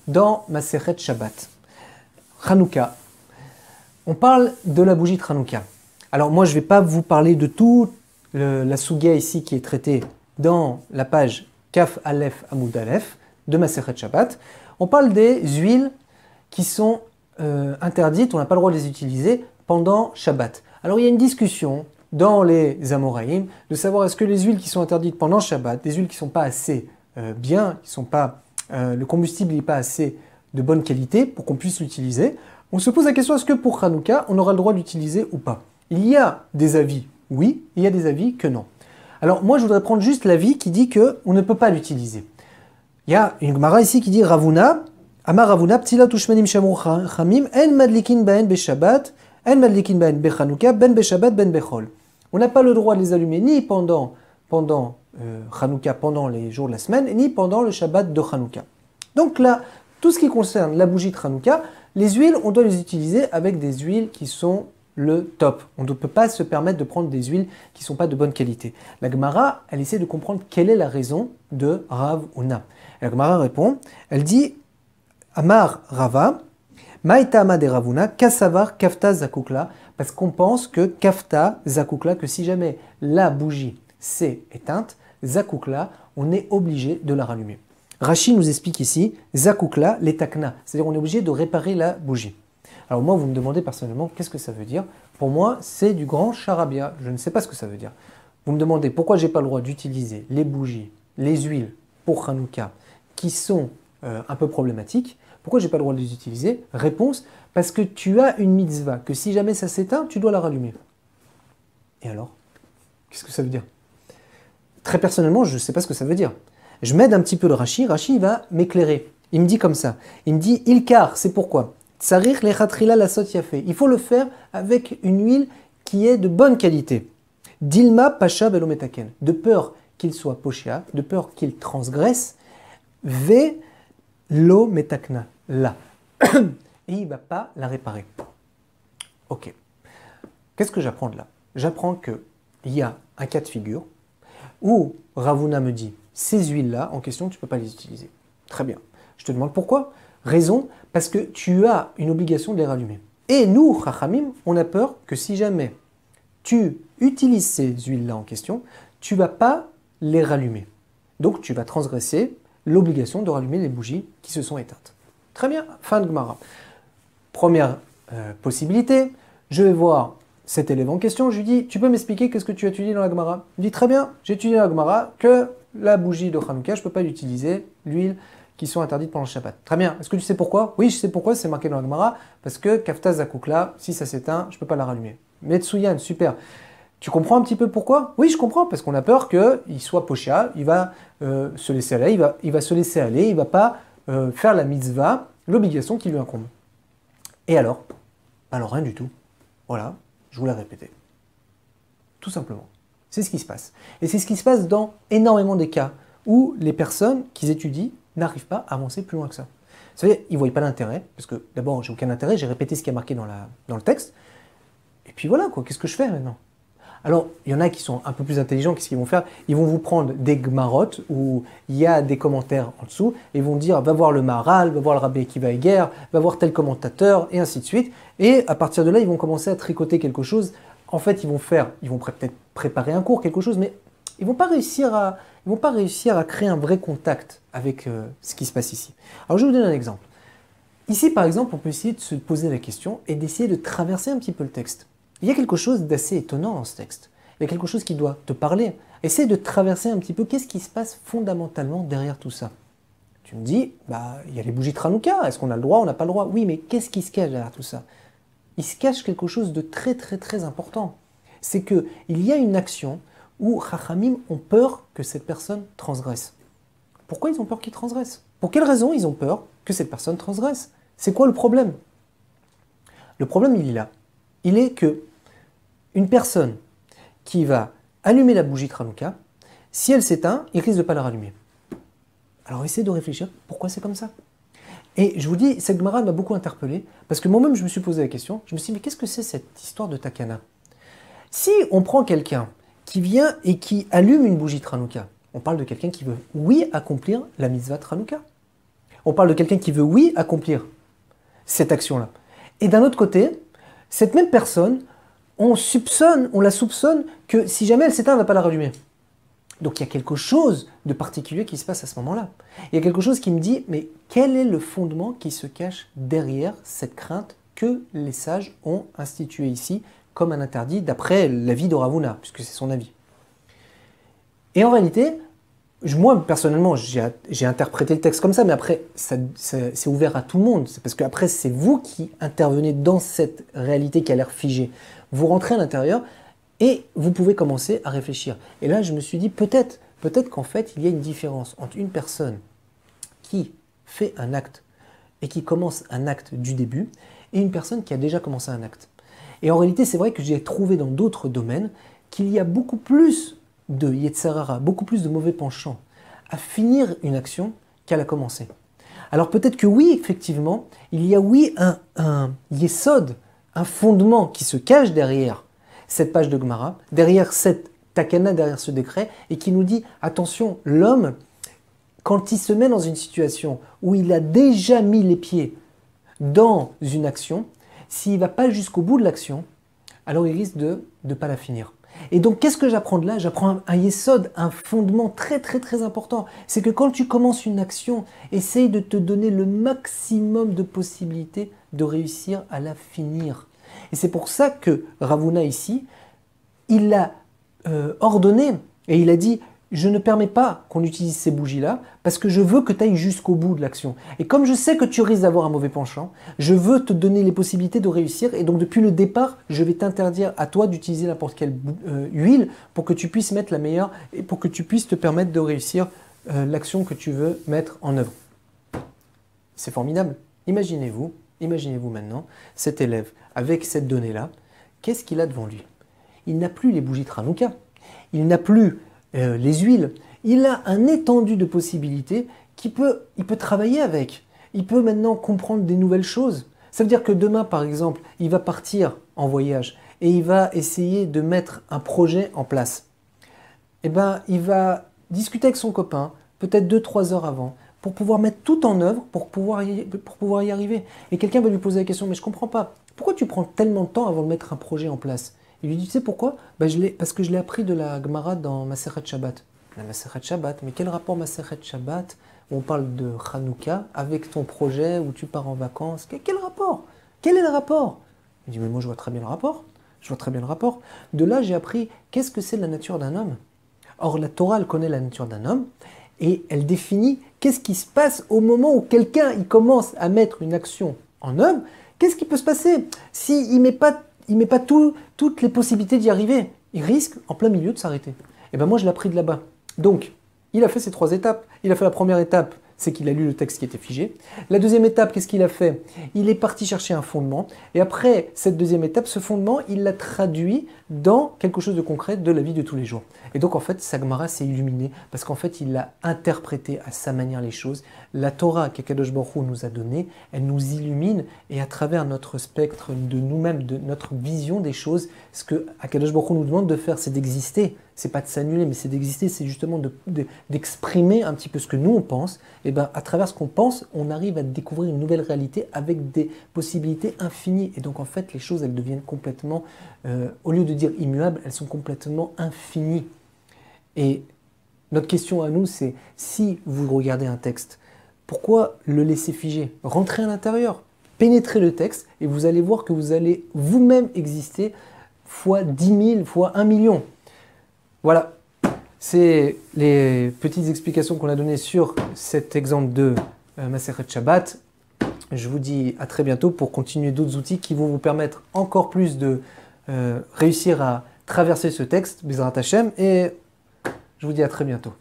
dans Masechet Shabbat. Hanouka. On parle de la bougie de Hanouka. Alors moi, je ne vais pas vous parler de toute la sugya ici qui est traitée dans la page Kaf Aleph Amoud Aleph de Masechet Shabbat. On parle des huiles qui sont interdites, on n'a pas le droit de les utiliser pendant Shabbat. Alors il y a une discussion dans les Amoraïm de savoir est-ce que les huiles qui sont interdites pendant Shabbat, des huiles qui ne sont pas assez bien, qui sont pas, le combustible n'est pas assez de bonne qualité pour qu'on puisse l'utiliser, on se pose la question est-ce que pour Hanouka, on aura le droit d'utiliser ou pas? Il y a des avis oui, il y a des avis que non. Alors moi je voudrais prendre juste l'avis qui dit qu'on ne peut pas l'utiliser. Il y a une Gemara ici qui dit Ravuna, Amar Ravuna, Ptilat ushmanim shamur chamim, en madlikin baen beshabbat, en madlikin baen bechanouka, ben beshabbat, ben bechol. On n'a pas le droit de les allumer ni pendant Hanouka, pendant les jours de la semaine, ni pendant le Shabbat de Hanouka. Donc là, tout ce qui concerne la bougie de Hanouka, les huiles, on doit les utiliser avec des huiles qui sont le top. On ne peut pas se permettre de prendre des huiles qui ne sont pas de bonne qualité. La Gemara, elle essaie de comprendre quelle est la raison de Rav Huna. La Gemara répond, elle dit Amar Rava, Maïtama de Ravuna, Kassavar Kafta Zakukla, parce qu'on pense que Kafta Zakukla, que si jamais la bougie s'est éteinte, Zakukla, on est obligé de la rallumer. Rashi nous explique ici, Zakukla, letakna, c'est-à-dire on est obligé de réparer la bougie. Alors moi, vous me demandez personnellement, qu'est-ce que ça veut dire? Pour moi, c'est du grand charabia, je ne sais pas ce que ça veut dire. Vous me demandez pourquoi je n'ai pas le droit d'utiliser les bougies, les huiles pour Hanouka, qui sont un peu problématiques. Pourquoi je n'ai pas le droit de les utiliser? Réponse, parce que tu as une mitzvah, que si jamais ça s'éteint, tu dois la rallumer. Et alors? Qu'est-ce que ça veut dire? Très personnellement, je ne sais pas ce que ça veut dire. Je m'aide un petit peu le Rashi, Rashi va m'éclairer. Il me dit comme ça, il me dit « Ilkar », c'est pourquoi? Tsarich lechatrila la sot yafé. Il faut le faire avec une huile qui est de bonne qualité. Dilma pasha velometaken. De peur qu'il soit poshéa, de peur qu'il transgresse, ve lo metakna, là. Et il ne va pas la réparer. Ok. Qu'est-ce que j'apprends de là? J'apprends qu'il y a un cas de figure où Ravuna me dit ces huiles-là en question, tu ne peux pas les utiliser. Très bien. Je te demande pourquoi? Raison, parce que tu as une obligation de les rallumer. Et nous, Chachamim, on a peur que si jamais tu utilises ces huiles-là en question, tu ne vas pas les rallumer. Donc tu vas transgresser l'obligation de rallumer les bougies qui se sont éteintes. Très bien, fin de Gemara. Première possibilité, je vais voir cet élève en question, je lui dis, tu peux m'expliquer qu'est-ce que tu as étudié dans la Gemara? Il me dit, très bien, j'ai étudié dans la Gemara que la bougie de Hanouka, je ne peux pas l'utiliser, l'huile qui sont interdites pendant le Shabbat. Très bien, est-ce que tu sais pourquoi? Oui, je sais pourquoi, c'est marqué dans la Gemara, parce que Kafta Zakukla, si ça s'éteint, je ne peux pas la rallumer. Metsuyan, super. Tu comprends un petit peu pourquoi? Oui, je comprends, parce qu'on a peur qu'il soit poshéa, il va se laisser aller, il va se laisser aller, il ne va pas faire la mitzvah, l'obligation qui lui incombe. Et alors? Alors rien du tout. Voilà, je vous l'ai répété. Tout simplement. C'est ce qui se passe. Et c'est ce qui se passe dans énormément des cas où les personnes qui étudient n'arrivent pas à avancer plus loin que ça. Vous savez, ils ne voient pas l'intérêt, parce que d'abord, j'ai aucun intérêt, j'ai répété ce qui est marqué dans le texte, et puis voilà, quoi, qu'est-ce que je fais maintenant? Alors, il y en a qui sont un peu plus intelligents, qu'est-ce qu'ils vont faire? Ils vont vous prendre des gmarottes où il y a des commentaires en dessous, et ils vont dire, va voir le Maharal, va voir le Rabbi Akiva Eger, va voir tel commentateur, et ainsi de suite. Et à partir de là, ils vont commencer à tricoter quelque chose. En fait, ils vont peut-être préparer un cours, quelque chose, mais ils ne vont pas réussir à créer un vrai contact avec ce qui se passe ici. Alors, je vais vous donner un exemple. Ici, par exemple, on peut essayer de se poser la question et d'essayer de traverser un petit peu le texte. Il y a quelque chose d'assez étonnant dans ce texte. Il y a quelque chose qui doit te parler. Essaye de traverser un petit peu qu'est-ce qui se passe fondamentalement derrière tout ça. Tu me dis, il y a les bougies de Hanouka, est-ce qu'on a le droit, on n'a pas le droit? Oui, mais qu'est-ce qui se cache derrière tout ça? Il se cache quelque chose de très très très important. C'est qu'il y a une action où Chachamim ont peur que cette personne transgresse. Pourquoi ils ont peur qu'il transgresse? Pour quelle raison ils ont peur que cette personne transgresse? C'est quoi le problème? Le problème, il est là. Il est que une personne qui va allumer la bougie de Hanouka, si elle s'éteint, il risque de ne pas la rallumer. Alors essayez de réfléchir pourquoi c'est comme ça. Et je vous dis, cette Gemara m'a beaucoup interpellé, parce que moi-même je me suis posé la question, je me suis dit, mais qu'est-ce que c'est cette histoire de Takana? Si on prend quelqu'un qui vient et qui allume une bougie de Hanouka, on parle de quelqu'un qui veut, oui, accomplir la mitzvah de Hanouka. On parle de quelqu'un qui veut, oui, accomplir cette action-là. Et d'un autre côté, cette même personne, on la soupçonne que si jamais elle s'éteint, elle ne va pas la rallumer. Donc il y a quelque chose de particulier qui se passe à ce moment-là. Il y a quelque chose qui me dit, mais quel est le fondement qui se cache derrière cette crainte que les sages ont instituée ici comme un interdit d'après l'avis de Ravuna, puisque c'est son avis. Et en réalité, moi personnellement, j'ai interprété le texte comme ça, mais après, c'est ouvert à tout le monde. C'est parce qu'après, c'est vous qui intervenez dans cette réalité qui a l'air figée. Vous rentrez à l'intérieur et vous pouvez commencer à réfléchir. Et là, je me suis dit, peut-être qu'en fait, il y a une différence entre une personne qui fait un acte et qui commence un acte du début et une personne qui a déjà commencé un acte. Et en réalité, c'est vrai que j'ai trouvé dans d'autres domaines qu'il y a beaucoup plus de Yetzirah, beaucoup plus de mauvais penchants à finir une action qu'à la commencer. Alors peut-être que oui, effectivement, il y a oui un yesod, un fondement qui se cache derrière cette page de Gemara, derrière cette takana, derrière ce décret, et qui nous dit, attention, l'homme, quand il se met dans une situation où il a déjà mis les pieds dans une action, s'il ne va pas jusqu'au bout de l'action, alors il risque de ne pas la finir. Et donc, qu'est-ce que j'apprends de là? J'apprends un yesod, un fondement très très très important. C'est que quand tu commences une action, essaye de te donner le maximum de possibilités de réussir à la finir. Et c'est pour ça que Ravuna ici, il l'a ordonné et il a dit « Je ne permets pas qu'on utilise ces bougies-là parce que je veux que tu ailles jusqu'au bout de l'action. Et comme je sais que tu risques d'avoir un mauvais penchant, je veux te donner les possibilités de réussir. Et donc depuis le départ, je vais t'interdire à toi d'utiliser n'importe quelle huile pour que tu puisses mettre la meilleure et pour que tu puisses te permettre de réussir l'action que tu veux mettre en œuvre. » C'est formidable. Imaginez-vous maintenant cet élève avec cette donnée-là. Qu'est-ce qu'il a devant lui? Il n'a plus les bougies de Hanouka. Il n'a plus les huiles. Il a un étendu de possibilités il peut travailler avec. Il peut maintenant comprendre des nouvelles choses. Ça veut dire que demain, par exemple, il va partir en voyage et il va essayer de mettre un projet en place. Eh bien, il va discuter avec son copain, peut-être 2-3 heures avant, pour pouvoir mettre tout en œuvre, pour pouvoir y arriver. Et quelqu'un va lui poser la question, mais je ne comprends pas, pourquoi tu prends tellement de temps avant de mettre un projet en place? Il lui dit, tu sais pourquoi? Parce que je l'ai appris de la Gemara dans Masechet Shabbat. La Masechet Shabbat, mais quel rapport Masechet Shabbat, où on parle de Hanouka, avec ton projet où tu pars en vacances? Quel rapport? Quel est le rapport? Il dit, mais moi je vois très bien le rapport. Je vois très bien le rapport. De là, j'ai appris qu'est-ce que c'est la nature d'un homme. Or, la Torah, elle connaît la nature d'un homme et elle définit qu'est-ce qui se passe au moment où quelqu'un il commence à mettre une action en œuvre. Qu'est-ce qui peut se passer s'il ne met pas toutes les possibilités d'y arriver? Il risque en plein milieu de s'arrêter. Et bien moi, je l'ai appris de là-bas. Donc, il a fait ces 3 étapes. Il a fait la première étape, c'est qu'il a lu le texte qui était figé. La deuxième étape, qu'est-ce qu'il a fait? Il est parti chercher un fondement. Et après cette deuxième étape, ce fondement, il l'a traduit dans quelque chose de concret de la vie de tous les jours. Et donc, en fait, sa Gemara s'est illuminée parce qu'en fait, il a interprété à sa manière les choses. La Torah qu'Akadosh Baruch Hu nous a donnée, elle nous illumine et à travers notre spectre de nous-mêmes, de notre vision des choses, ce que Akadosh Baruch Hu nous demande de faire, c'est d'exister. C'est pas de s'annuler, mais c'est d'exister, c'est justement d'exprimer un petit peu ce que nous on pense. Et bien, à travers ce qu'on pense, on arrive à découvrir une nouvelle réalité avec des possibilités infinies. Et donc, en fait, les choses, elles deviennent complètement, au lieu de dire immuables, elles sont complètement infinies. Et notre question à nous, c'est si vous regardez un texte, pourquoi le laisser figer? Rentrez à l'intérieur, pénétrez le texte et vous allez voir que vous allez vous-même exister fois 10 000, fois 1 million. Voilà, c'est les petites explications qu'on a données sur cet exemple de Masechet Shabbat. Je vous dis à très bientôt pour continuer d'autres outils qui vont vous permettre encore plus de réussir à traverser ce texte, Bezrat Hashem, et je vous dis à très bientôt.